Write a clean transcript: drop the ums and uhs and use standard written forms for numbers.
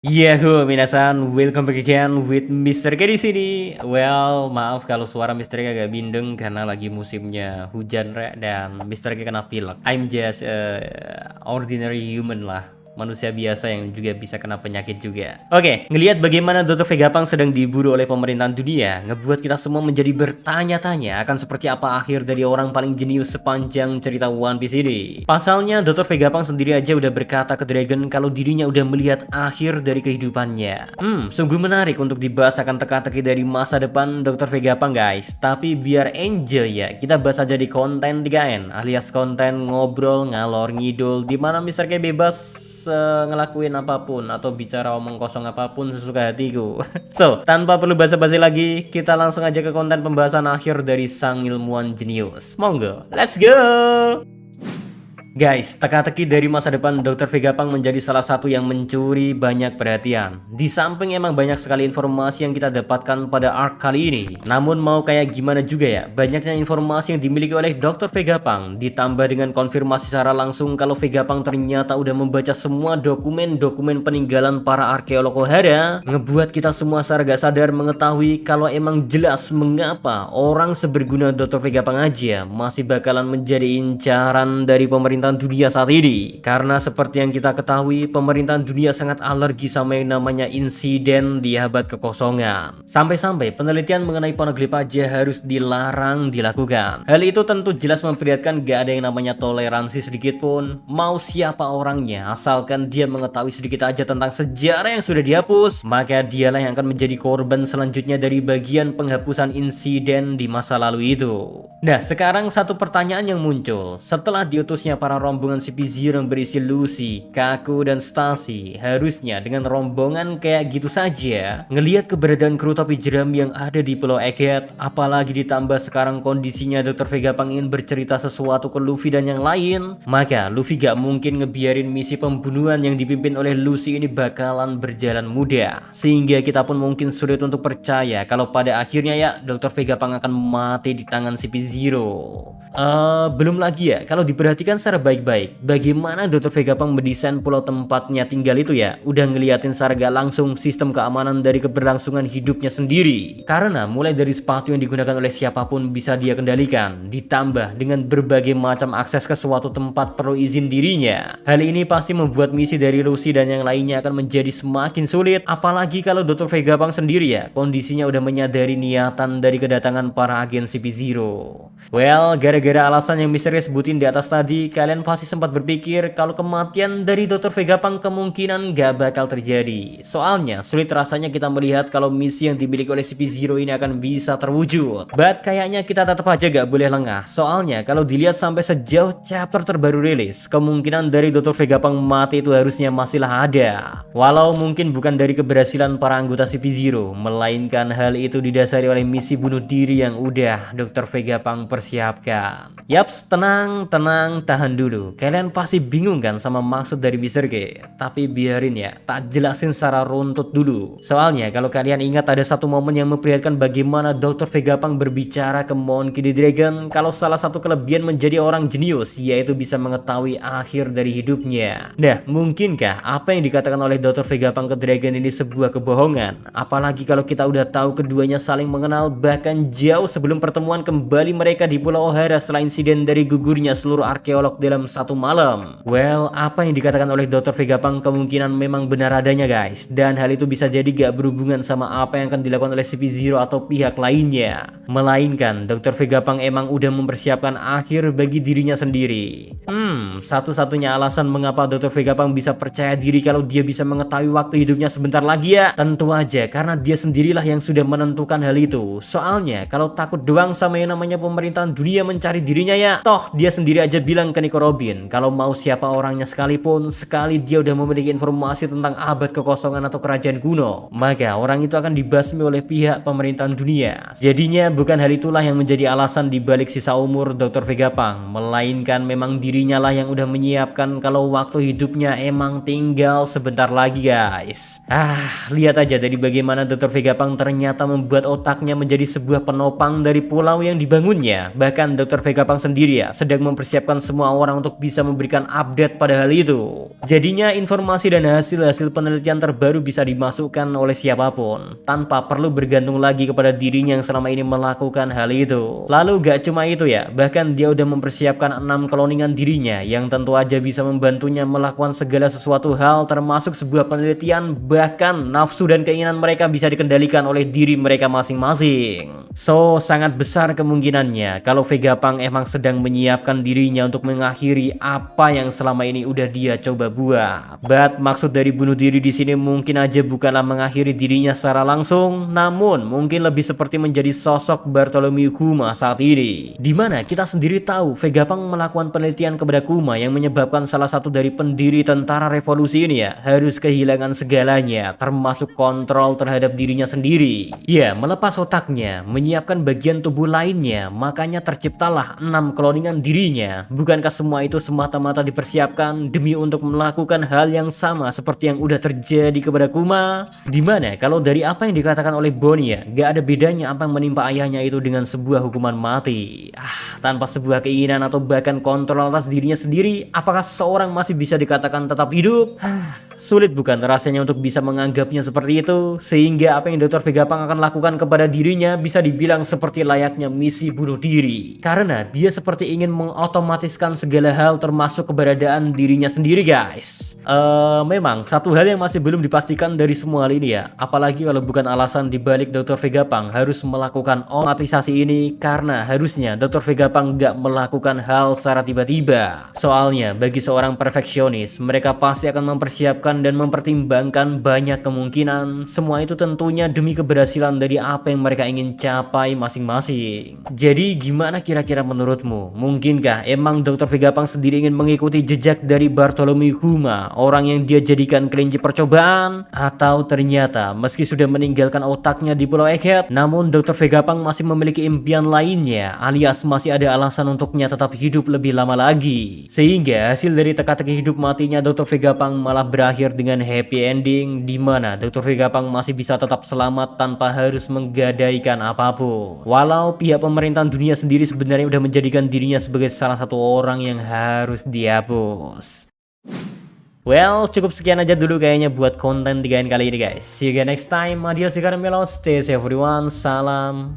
Yahoo, minasan, welcome back again with Mr. K di sini. Well, maaf kalau suara Mr. K agak bindeng karena lagi musimnya hujan dan Mr. K kena pilek. I'm just ordinary human lah. Manusia biasa yang juga bisa kena penyakit juga. Oke, ngelihat bagaimana Dr. Vegapunk sedang diburu oleh pemerintahan dunia, ngebuat kita semua menjadi bertanya-tanya akan seperti apa akhir dari orang paling jenius sepanjang cerita One Piece ini. Pasalnya, Dr. Vegapunk sendiri aja udah berkata ke Dragon kalau dirinya udah melihat akhir dari kehidupannya. Sungguh menarik untuk dibahas akan teka-teki dari masa depan Dr. Vegapunk guys. Tapi biar enjoy ya, kita bahas aja di konten 3N alias konten ngobrol ngalor ngidul dimana Mr. K bebas ngelakuin apapun atau bicara omong kosong apapun sesuka hatiku. So, tanpa perlu basa-basi lagi, kita langsung aja ke konten pembahasan akhir dari sang ilmuwan jenius. Monggo, let's go! Guys, teka-teki dari masa depan Dr. Vegapunk menjadi salah satu yang mencuri banyak perhatian. Di samping emang banyak sekali informasi yang kita dapatkan pada arc kali ini. Namun mau kayak gimana juga ya, banyaknya informasi yang dimiliki oleh Dr. Vegapunk ditambah dengan konfirmasi secara langsung kalau Vegapunk ternyata udah membaca semua dokumen-dokumen peninggalan para arkeolog Ohara, ngebuat kita semua secara gak sadar mengetahui kalau emang jelas mengapa orang seberguna Dr. Vegapunk aja masih bakalan menjadi incaran dari pemerintahan dunia saat ini. Karena seperti yang kita ketahui, pemerintahan dunia sangat alergi sama yang namanya insiden di abad kekosongan. Sampai-sampai penelitian mengenai poneglyph aja harus dilarang dilakukan. Hal itu tentu jelas memperlihatkan gak ada yang namanya toleransi sedikit pun, mau siapa orangnya, asalkan dia mengetahui sedikit aja tentang sejarah yang sudah dihapus, maka dialah yang akan menjadi korban selanjutnya dari bagian penghapusan insiden di masa lalu itu. Nah, sekarang satu pertanyaan yang muncul. Setelah diutusnya para rombongan CP0 yang berisi Lucy, Kaku, dan Stacy, harusnya dengan rombongan kayak gitu saja, ngelihat keberadaan kru topi jerami yang ada di Pulau Egghead, apalagi ditambah sekarang kondisinya Dr. Vegapunk ingin bercerita sesuatu ke Luffy dan yang lain, maka Luffy gak mungkin ngebiarin misi pembunuhan yang dipimpin oleh Lucy ini bakalan berjalan mudah, sehingga kita pun mungkin sulit untuk percaya kalau pada akhirnya ya Dr. Vegapunk akan mati di tangan CP0. Belum lagi ya, kalau diperhatikan secara baik-baik, bagaimana Dr. Vegapunk mendesain pulau tempatnya tinggal itu ya, udah ngeliatin secara gak langsung sistem keamanan dari keberlangsungan hidupnya sendiri. Karena mulai dari sepatu yang digunakan oleh siapapun bisa dia kendalikan, ditambah dengan berbagai macam akses ke suatu tempat perlu izin dirinya. Hal ini pasti membuat misi dari Lucy dan yang lainnya akan menjadi semakin sulit, apalagi kalau Dr. Vegapunk sendiri ya, kondisinya udah menyadari niatan dari kedatangan para agen CP0. Well, gara-gara alasan yang misterius sebutin di atas tadi, kalian pasti sempat berpikir kalau kematian dari Dr. Vegapunk kemungkinan gak bakal terjadi. Soalnya, sulit rasanya kita melihat kalau misi yang dimiliki oleh CP0 ini akan bisa terwujud. But kayaknya kita tetap aja gak boleh lengah. Soalnya, kalau dilihat sampai sejauh chapter terbaru rilis, kemungkinan dari Dr. Vegapunk mati itu harusnya masihlah ada. Walau mungkin bukan dari keberhasilan para anggota CP0, melainkan hal itu didasari oleh misi bunuh diri yang udah Dr. Vegapunk persiapkan. Yaps, tenang, tahan dulu. Kalian pasti bingung kan sama maksud dari Mr. K? Tapi biarin ya, tak jelasin secara runtut dulu. Soalnya kalau kalian ingat ada satu momen yang memperlihatkan bagaimana Dr. Vegapunk berbicara ke Monkey D. Dragon kalau salah satu kelebihan menjadi orang jenius yaitu bisa mengetahui akhir dari hidupnya. Nah, mungkinkah apa yang dikatakan oleh Dr. Vegapunk ke Dragon ini sebuah kebohongan? Apalagi kalau kita udah tahu keduanya saling mengenal bahkan jauh sebelum pertemuan kembali mereka di Pulau Ohara setelah insiden dari gugurnya seluruh arkeolog dalam satu malam. Well, apa yang dikatakan oleh Dr. Vegapunk kemungkinan memang benar adanya guys, dan hal itu bisa jadi gak berhubungan sama apa yang akan dilakukan oleh CP0 atau pihak lainnya, melainkan Dr. Vegapunk emang udah mempersiapkan akhir bagi dirinya sendiri. Satu-satunya alasan mengapa Dr. Vegapunk bisa percaya diri kalau dia bisa mengetahui waktu hidupnya sebentar lagi ya, tentu aja karena dia sendirilah yang sudah menentukan hal itu. Soalnya kalau takut doang sama yang namanya pemerintahan dunia mencari dirinya ya, toh dia sendiri aja bilang ke Nico Robin kalau mau siapa orangnya sekalipun, sekali dia udah memiliki informasi tentang abad kekosongan atau kerajaan kuno, maka orang itu akan dibasmi oleh pihak pemerintahan dunia. Jadinya bukan hal itulah yang menjadi alasan dibalik sisa umur Dr. Vegapunk, melainkan memang dirinya lah yang udah menyiapkan kalau waktu hidupnya emang tinggal sebentar lagi guys. Lihat aja dari bagaimana Dr. Vegapunk ternyata membuat otaknya menjadi sebuah penopang dari pulau yang dibangunnya. Bahkan Dr. Vegapunk sendiri ya sedang mempersiapkan semua orang untuk bisa memberikan update pada hal itu. Jadinya informasi dan hasil-hasil penelitian terbaru bisa dimasukkan oleh siapapun tanpa perlu bergantung lagi kepada dirinya yang selama ini melakukan hal itu. Lalu gak cuma itu ya, bahkan dia udah mempersiapkan 6 cloningan dirinya yang tentu aja bisa membantunya melakukan segala sesuatu hal termasuk sebuah penelitian, bahkan nafsu dan keinginan mereka bisa dikendalikan oleh diri mereka masing-masing. So, sangat besar kemungkinannya kalau Vegapunk emang sedang menyiapkan dirinya untuk mengakhiri apa yang selama ini udah dia coba buat. But maksud dari bunuh diri di sini mungkin aja bukanlah mengakhiri dirinya secara langsung, namun mungkin lebih seperti menjadi sosok Bartholomew Kuma saat ini. Dimana kita sendiri tahu Vegapunk melakukan penelitian kepada Kuma yang menyebabkan salah satu dari pendiri tentara revolusi ini ya harus kehilangan segalanya, termasuk kontrol terhadap dirinya sendiri. Ya, melepas otaknya, menyiapkan bagian tubuh lainnya, makanya terciptalah 6 cloningan dirinya. Bukankah semua itu semata-mata dipersiapkan demi untuk melakukan hal yang sama seperti yang udah terjadi kepada Kuma? Dimana kalau dari apa yang dikatakan oleh Bonnie ya, gak ada bedanya apa yang menimpa ayahnya itu dengan sebuah hukuman mati. Tanpa sebuah keinginan atau bahkan kontrol atas dirinya sendiri, apakah seseorang masih bisa dikatakan tetap hidup? Sulit bukan rasanya untuk bisa menganggapnya seperti itu, sehingga apa yang Dr. Vegapunk akan lakukan kepada dirinya bisa dibilang seperti layaknya misi bunuh diri. Karena dia seperti ingin mengotomatiskan segala hal termasuk keberadaan dirinya sendiri guys. Memang satu hal yang masih belum dipastikan dari semua hal ini ya, apalagi kalau bukan alasan dibalik Dr. Vegapunk harus melakukan otomatisasi ini karena harusnya Dr. Vegapunk gak melakukan hal secara tiba-tiba. Soalnya bagi seorang perfeksionis, mereka pasti akan mempersiapkan dan mempertimbangkan banyak kemungkinan. Semua itu tentunya demi keberhasilan dari apa yang mereka ingin capai masing-masing. Jadi gimana kira-kira menurutmu? Mungkinkah emang Dr. Vegapunk sendiri ingin mengikuti jejak dari Bartholomew Kuma, orang yang dia jadikan kelinci percobaan? Atau ternyata meski sudah meninggalkan otaknya di Pulau Egghead, namun Dr. Vegapunk masih memiliki impian lainnya, alias masih ada alasan untuknya tetap hidup lebih lama lagi. Sehingga hasil dari teka-teki hidup matinya Dr. Vegapunk malah berakhir dengan happy ending, di mana Dr. Vegapunk masih bisa tetap selamat tanpa harus menggadaikan apapun. Walau pihak pemerintahan dunia sendiri sebenarnya udah menjadikan dirinya sebagai salah satu orang yang harus dihapus. Well, cukup sekian aja dulu kayaknya buat konten 3 kali ini guys. See you again next time. Adios, stay safe everyone. Salam.